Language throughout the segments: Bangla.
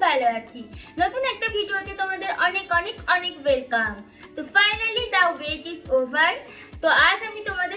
ভালো আছি। নতুন একটা ভিডিওতে তোমাদের অনেক অনেক অনেক ওয়েলকাম। তো finally the wait is over. তো আজ আমি তোমাদের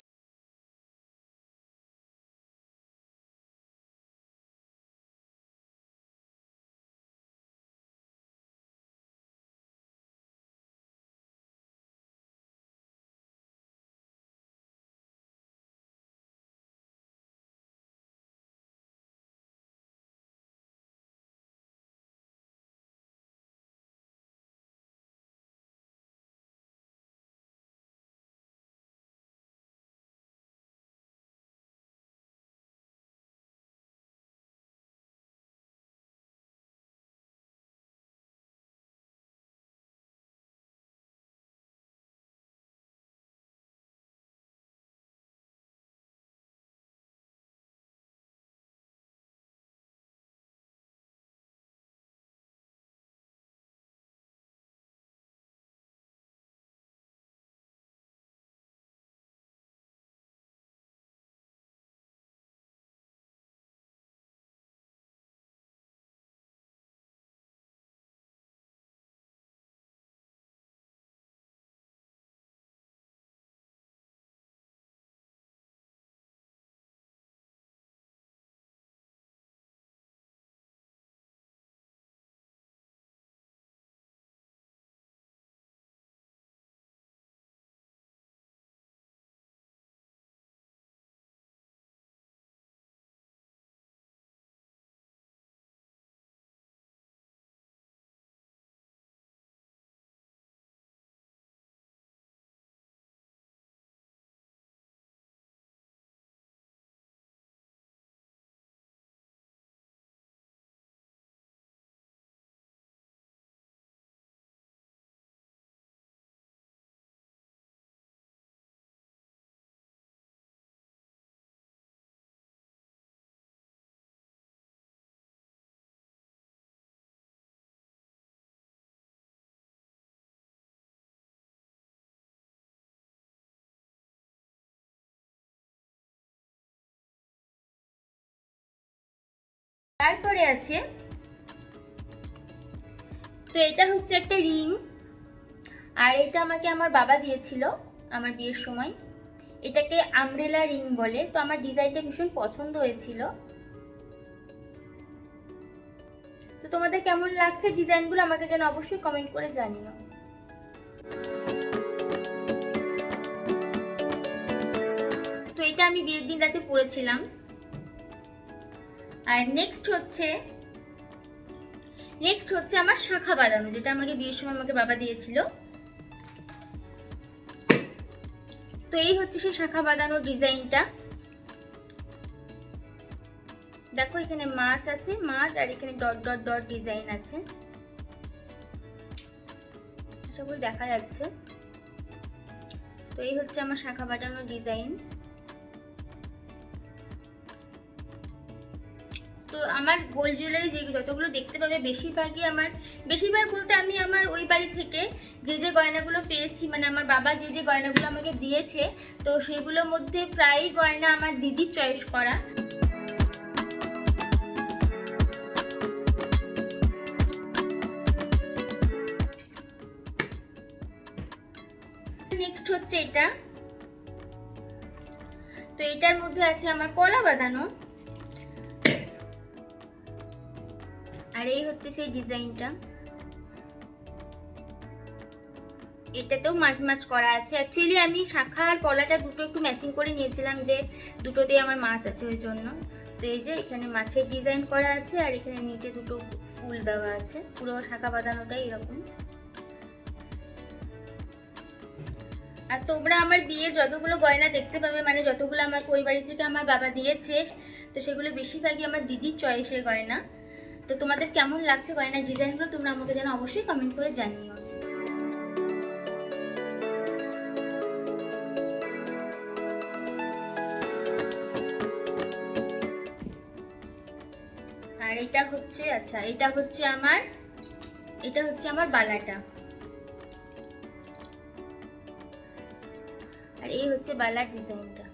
তারপরে আছে, তো এটা হচ্ছে একটা রিং, আর এটা আমাকে আমার বাবা দিয়েছিল আমার বিয়ের সময়। এটাকে আমব্রেলা রিং বলে। তো আমার ডিজাইনটা ভীষণ পছন্দ হয়েছিল। তো তোমাদের কেমন লাগছে ডিজাইনগুলো আমাকে যেন অবশ্যই কমেন্ট করে জানিও। তো এটা আমি বিয়ের দিন রাতে পরেছিলাম। আর নেক্সট হচ্ছে আমার শাখা বাঁধানো, যেটা আমাকে বিয়ের সময় আমাকে বাবা দিয়েছিল। তো এই হচ্ছে সেই শাখা বাঁধানোর ডিজাইনটা। দেখো এখানে মাছ আছে, মাছ, আর এখানে ডট ডট ডট ডিজাইন আছে। আশা করি দেখা যাচ্ছে। তো এই হচ্ছে আমার শাখা বাঁধানোর ডিজাইন। তো আমার গোল্ড জুয়েলারি যে যতগুলো দেখতে পাবে বেশিরভাগ বলতে আমি আমার ওই বাড়ি থেকে যে গয়নাগুলো পেয়েছি, মানে আমার বাবা যে গয়নাগুলো আমাকে দিয়েছে, তো সেগুলোর মধ্যে প্রায় গয়না আমার দিদির চয়েস করা। নেক্সট হচ্ছে এটা। তো এটার মধ্যে আছে আমার কলা বাঁধানো। আর এই হচ্ছে সেই ডিজাইনটা। এটাতেও মাছ মাছ করা আছে। অ্যাকচুয়ালি আমি শাখা আর কলাটা দুটো একটু ম্যাচিং করে নিয়েছিলাম, যে দুটোতেই আমার মাছ আছে ওই জন্য। তো এই যে এখানে মাছের ডিজাইন করা আছে, আর এখানে নিচে দুটো ফুল দেওয়া আছে। পুরো শাখা বাঁধানোটাই এরকম। আর তোমরা আমার বিয়ে যতগুলো গয়না দেখতে পাবে, মানে যতগুলো আমাকে ওই বাড়ি থেকে আমার বাবা দিয়েছে, তো সেগুলো বেশিরভাগই আমার দিদির চয়েসের গয়না। তো তোমাদের কেমন লাগছে গয়নার ডিজাইনগুলো তোমরা আমাকে যেন অবশ্যই কমেন্ট করে জানিও। আর এটা হচ্ছে আমার বালাটা। আর এই হচ্ছে বালার ডিজাইনটা।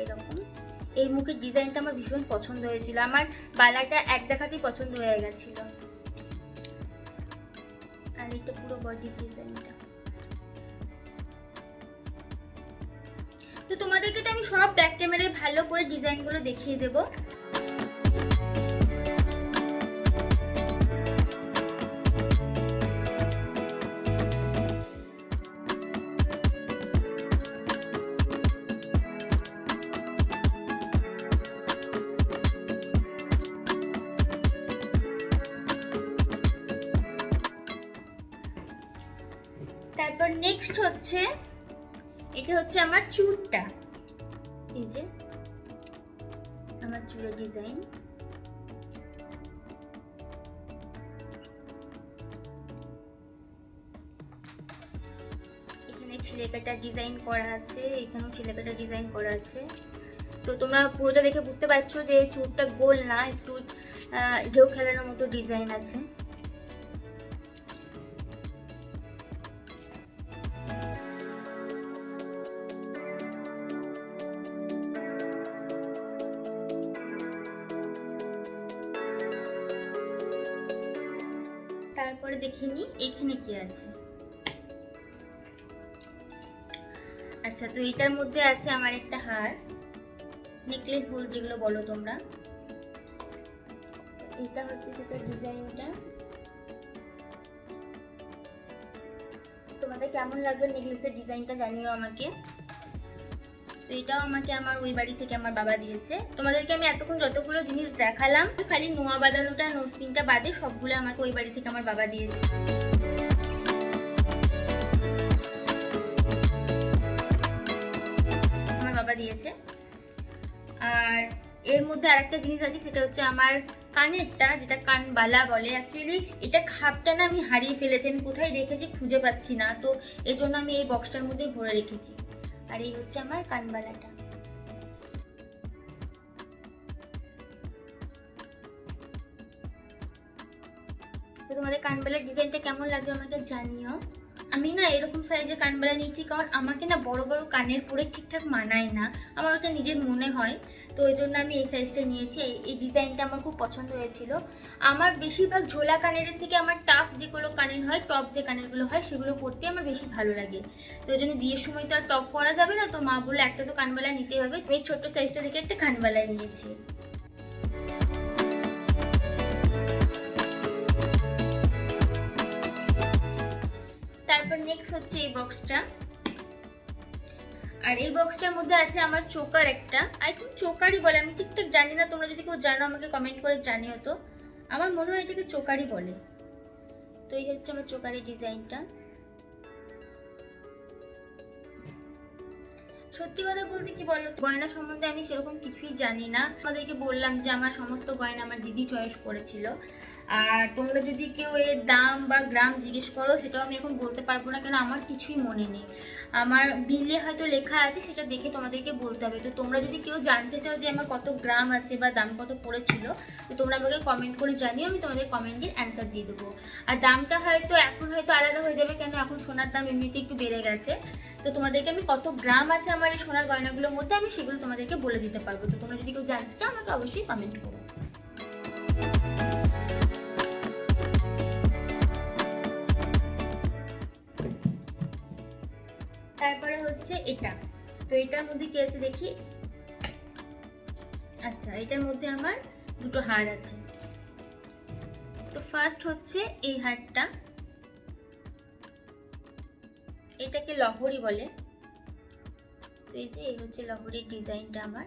এরকম। এই মুখের ডিজাইনটা আমার ভীষণ পছন্দ হয়েছিল, আমার বালাটা এক দেখাতেই পছন্দ হয়ে গেছিল। আর এটা পুরো বডি ডিজাইনটা। তো তোমাদেরকে তো আমি সব ব্যাক ক্যামেরায় ভালো করে ডিজাইনগুলো দেখিয়ে দেবো। তারপর নেক্সট হচ্ছে, এটা হচ্ছে আমার চুলটা। এই যে আমার চুলের ডিজাইন। এখানে ছিলেকাটা ডিজাইন করা আছে, এখানেও ছিলেকাটা ডিজাইন করা আছে। তো তোমরা পুরোটা দেখে বুঝতে পারছো যে চুলটা গোল না, একটু ঢেউ খেলানোর মতো ডিজাইন আছে। তারপরে দেখিনি এখানে কি আছে। আচ্ছা, তো এটার মধ্যে আছে আমার একটা হার, নেকলেস বল যেগুলো বলো তোমরা। এটা হচ্ছে সেটা ডিজাইনটা। তোমাদের কেমন লাগবে নেকলেসের ডিজাইনটা জানিও আমাকে। তো এটাও আমাকে আমার ওই বাড়ি থেকে আমার বাবা দিয়েছে। তোমাদেরকে আমি এতক্ষণ যতগুলো জিনিস দেখালাম, খালি নোয়া বাঁধানোটা নোসপিনটা বাদে সবগুলো আমাকে ওই বাড়ি থেকে আমার বাবা দিয়েছে। আমার বাবা দিয়েছে। আর এর মধ্যে আরেকটা জিনিস আছে, সেটা হচ্ছে আমার কানেরটা, যেটা কানবালা বলে। অ্যাকচুয়ালি এটা খাপটা না আমি হারিয়ে ফেলেছি, আমি কোথায় রেখেছি খুঁজে পাচ্ছি না, তো এই জন্য আমি এই বক্সটার মধ্যে ভরে রেখেছি। আর এই হচ্ছে আমার কানবালাটা। তো তোমাদের কানবালার ডিজাইনটা কেমন লাগলো আমাকে জানিও। আমি না এরকম সাইজের কানবালা নিয়েছি, কারণ আমাকে না বড় বড় কানের পরে ঠিকঠাক মানায় না, আমার ওটা নিজের মনে হয়। তো ওই জন্য আমি এই সাইজটা নিয়েছি। এই ডিজাইনটা আমার খুব পছন্দ হয়েছিল। আমার বেশিরভাগ ঝোলা কানের থেকে আমার টাফ যেগুলো কানের হয়, টপ যে কানেরগুলো হয়, সেগুলো পরতে আমার বেশি ভালো লাগে। তো ওই জন্য বিয়ের সময় তো আর টপ পরা যাবে না, তো মা বললো একটা তো কানবালা নিতে হবে। এই ছোট্ট সাইজটা থেকে একটা কানবালা নিয়েছি। তারপর নেক্সট হচ্ছে এই বক্সটা। আর এই বক্সটার মধ্যে আছে আমার চোকার একটা, আই থিঙ্ক চোকারই বলে, আমি ঠিকঠাক জানি না, তোমরা যদি কেউ জানো আমাকে কমেন্ট করে জানিও। তো আমার মনে হয় এটাকে চোকারই বলে। তো এই হচ্ছে আমার চোকারের ডিজাইনটা। সত্যি কথা বলতে কি বলো, গয়না সম্বন্ধে আমি সেরকম কিছুই জানি না। আমাদেরকে বললাম যে আমার সমস্ত গয়না আমার দিদি চয়েস করেছিল। আর তোমরা যদি কেউ এর দাম বা গ্রাম জিজ্ঞেস করো, সেটাও আমি এখন বলতে পারবো না, কেন আমার কিছুই মনে নেই। আমার বিলে হয়তো লেখা আছে, সেটা দেখে তোমাদেরকে বলতে হবে। তো তোমরা যদি কেউ জানতে চাও যে আমার কত গ্রাম আছে বা দাম কত পড়েছিল, তো তোমরা আমাকে কমেন্ট করে জানিও, আমি তোমাদের কমেন্টের অ্যান্সার দিয়ে দেবো। আর দামটা হয়তো এখন হয়তো আলাদা হয়ে যাবে, কেন এখন সোনার দাম এমনিতে একটু বেড়ে গেছে। তো তোমাদেরকে আমি কত গ্রাম আছে আমার এই সোনার গয়নাগুলোর মধ্যে, আমি সেগুলো তোমাদেরকে বলে দিতে পারবো। তো তোমরা যদি কেউ জানতে চাও আমাকে অবশ্যই কমেন্ট করো। তারপরে হচ্ছে এটা। তো এটার মধ্যে কি আছে দেখি। আচ্ছা, এটার মধ্যে আমার দুটো হার আছে। তো ফার্স্ট হচ্ছে এই হারটা, এটাকে লহরি বলে। তো এই যে এই হচ্ছে লহরির ডিজাইনটা আমার।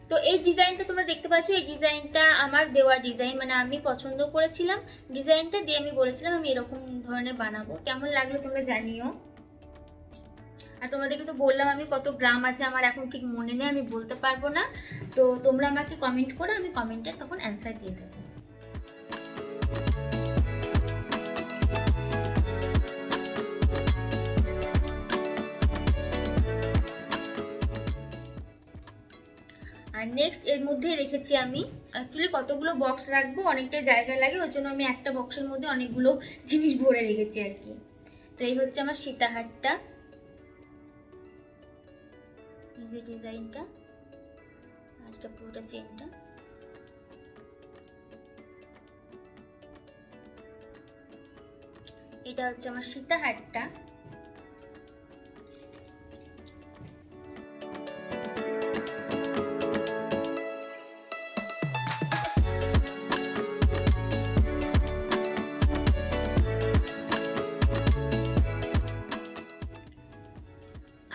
তো এই ডিজাইনটা তোমরা দেখতে পাচ্ছ, এই ডিজাইনটা আমার দেওয়া ডিজাইন, মানে আমি পছন্দ করেছিলাম ডিজাইনটা, দিয়ে আমি বলেছিলাম আমি এরকম ধরনের বানাবো। কেমন লাগলো তোমরা জানিও। আর তোমাদেরকে তো বললাম আমি কত গ্রাম আছে আমার এখন ঠিক মনে নেই, আমি বলতে পারবো না। তো তোমরা আমাকে কমেন্ট করো, আমি কমেন্টে তখন অ্যান্সার দিয়ে দেবো। আর নেক্সট এর মধ্যে রেখেছি আমি, অ্যাকচুয়ালি কতগুলো বক্স রাখবো, অনেকটা জায়গা লাগে, ওই জন্য আমি একটা বক্সের মধ্যে অনেকগুলো জিনিস ভরে রেখেছি আর কি। তো এই হচ্ছে আমার সীতাহারটা, এই যে ডিজাইনটা, আর এটা পুরোটা চেনটা। এটা হচ্ছে আমার সীতাহারটা।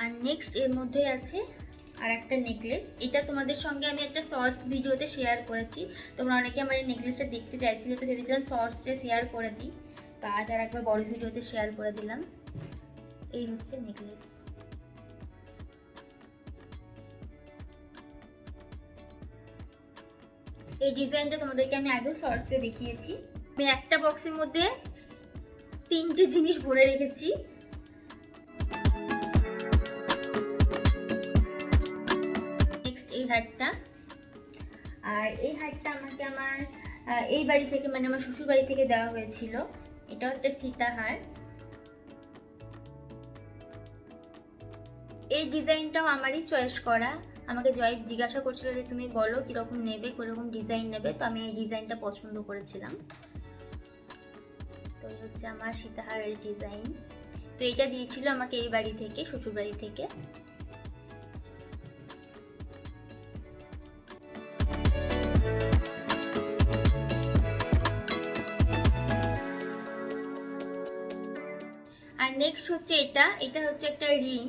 আর নেক্সট এর মধ্যে আছে আর একটা নেকলেস। এটা তোমাদের সঙ্গে আমি একটা শর্টস ভিডিওতে শেয়ার করেছি, তোমরা অনেকে আমার এই নেকলেসটা দেখতে চাইছিলে, তো ভেবেছিলাম শর্টসে শেয়ার করে দিই, তো আজ আর একবার বড় ভিডিওতে শেয়ার করে দিলাম। এই হচ্ছে নেকলেস। এই ডিজাইনটা তোমাদেরকে আমি আগেও শর্টসে দেখিয়েছি। আমি একটা বক্সের মধ্যে 3টে জিনিস ভরে রেখেছি। নেক্সট এই হারটা, আর এই হারটা আমাকে আমার এই বাড়ি থেকে, মানে আমার শ্বশুর বাড়ি থেকে দেওয়া হয়েছিল। এটাও একটা সীতাহার। এই ডিজাইনটাও আমারই চয়েস করা। আমাকে জয় জিজ্ঞাসা করছিল যে তুমি বলো কিরকম নেবে, কিরকম ডিজাইন নেবে, তো আমি এই ডিজাইনটা পছন্দ করেছিলাম। তো এই হচ্ছে আমার সীতাহারের ডিজাইন। তো এটা দিয়েছিল আমাকে এই বাড়ি থেকে, শ্বশুর বাড়ি থেকে। আর নেক্সট হচ্ছে এটা হচ্ছে একটা রিং।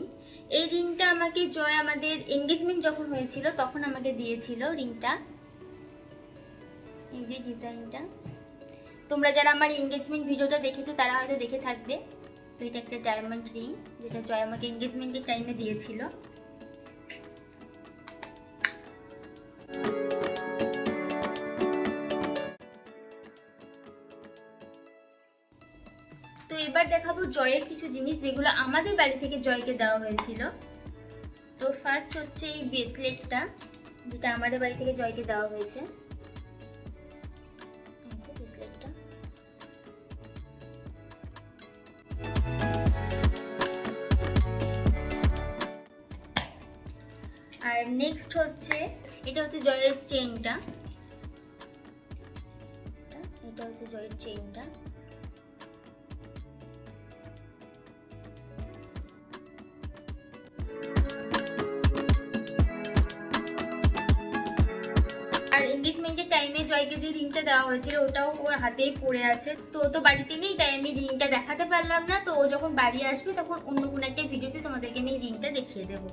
এই রিংটা আমাকে জয় আমাদের এনগেজমেন্ট যখন হয়েছিল তখন আমাকে দিয়েছিল রিংটা। এই যে ডিজাইনটা, তোমরা যারা আমার এনগেজমেন্ট ভিডিওটা দেখেছো তারা হয়তো দেখে থাকবে। তো এটা একটা ডায়মন্ড রিং, যেটা জয় আমাকে এনগেজমেন্টের টাইমে দিয়েছিল। তো এবার দেখাবো জয়ের কিছু জিনিস যেগুলো আমাদের বাড়ি থেকে জয়কে দেওয়া হয়েছিল। তো ফার্স্ট হচ্ছে এই ব্রেসলেটটা, যেটা আমাদের বাড়ি থেকে জয়কে দেওয়া হয়েছে। ব্রেসলেটটা, আর নেক্সট হচ্ছে এটা হচ্ছে জয়ের চেইনটা। এটা হচ্ছে জয়ের চেইনটা। আর এনগেজমেন্টের টাইমে জয়কে যে রিংটা দেওয়া হয়েছিল ওটাও ওর হাতেই পড়ে আছে। তো ও তো বাড়িতে নেই, তাই আমি রিংটা দেখাতে পারলাম না। তো ও যখন বাড়ি আসবে তখন অন্য কোনো একটা ভিডিওতে তোমাদেরকে আমি এই রিংটা দেখিয়ে দেবো।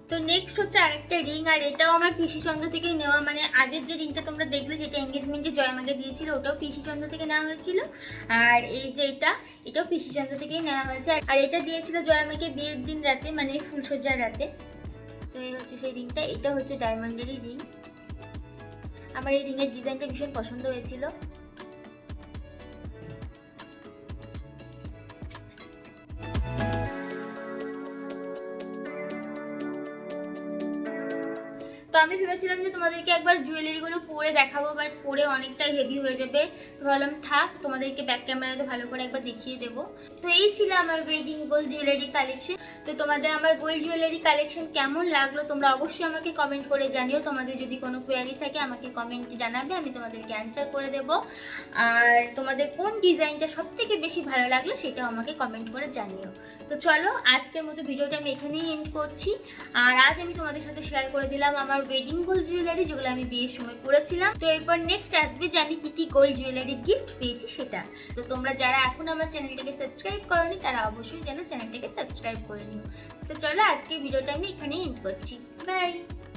তো নেক্সট হচ্ছে আরেকটা রিং, আর এটাও আমার পিসি চন্দ্র থেকে নেওয়া। মানে আগের যে রিংটা তোমরা দেখলে যেটা এনগেজমেন্টে জয় আমাকে দিয়েছিল, ওটাও পিসি চন্দ্র থেকে নেওয়া হয়েছিল। আর এই যে এটাও পিসি চন্দ্র থেকেই নেওয়া হয়েছে। আর এটা দিয়েছিল জয় আমাকে বিয়ের দিন রাতে, মানে ফুলসজ্জার রাতে। তো এই হচ্ছে সেই রিংটা। এটা হচ্ছে ডায়মন্ডেরই রিং। আমার এই রিংয়ের ডিজাইনটা ভীষণ পছন্দ হয়েছিল। তো আমি ভেবেছিলাম যে তোমাদেরকে একবার জুয়েলারিগুলো পরে দেখাবো, বাট পরে অনেকটাই হেভি হয়ে যাবে। তো ভাবলাম থাক, তোমাদেরকে ব্যাক ক্যামেরাতে ভালো করে একবার দেখিয়ে দেবো। তো এই ছিল আমার ওয়েডিং গোল্ড জুয়েলারি কালেকশন। তো তোমাদের আমার গোল্ড জুয়েলারি কালেকশন কেমন লাগলো তোমরা অবশ্যই আমাকে কমেন্ট করে জানিও। তোমাদের যদি কোনো কোয়ারি থাকে আমাকে কমেন্টে জানাবে, আমি তোমাদেরকে অ্যান্সার করে দেবো। আর তোমাদের কোন ডিজাইনটা সব থেকে বেশি ভালো লাগলো সেটাও আমাকে কমেন্ট করে জানিও। তো চলো, আজকের মতো ভিডিওটা আমি এখানেই এন্ড করছি। আর আজ আমি তোমাদের সাথে শেয়ার করে দিলাম আমার ওয়েডিং গোল্ড জুয়েলারি, যেগুলো আমি বিয়ের সময় পরেছিলাম। তো এরপর নেক্সট আসবে যে আমি কি গোল্ড জুয়েলারি গিফট পেয়েছি সেটা। তো তোমরা যারা এখন আমার চ্যানেলটাকে সাবস্ক্রাইব করোনি তারা অবশ্যই যেন চ্যানেলটাকে সাবস্ক্রাইব করে নিও। তো চলো, আজকের ভিডিওটা আমি এখানেই এন্ড করছি। বাই।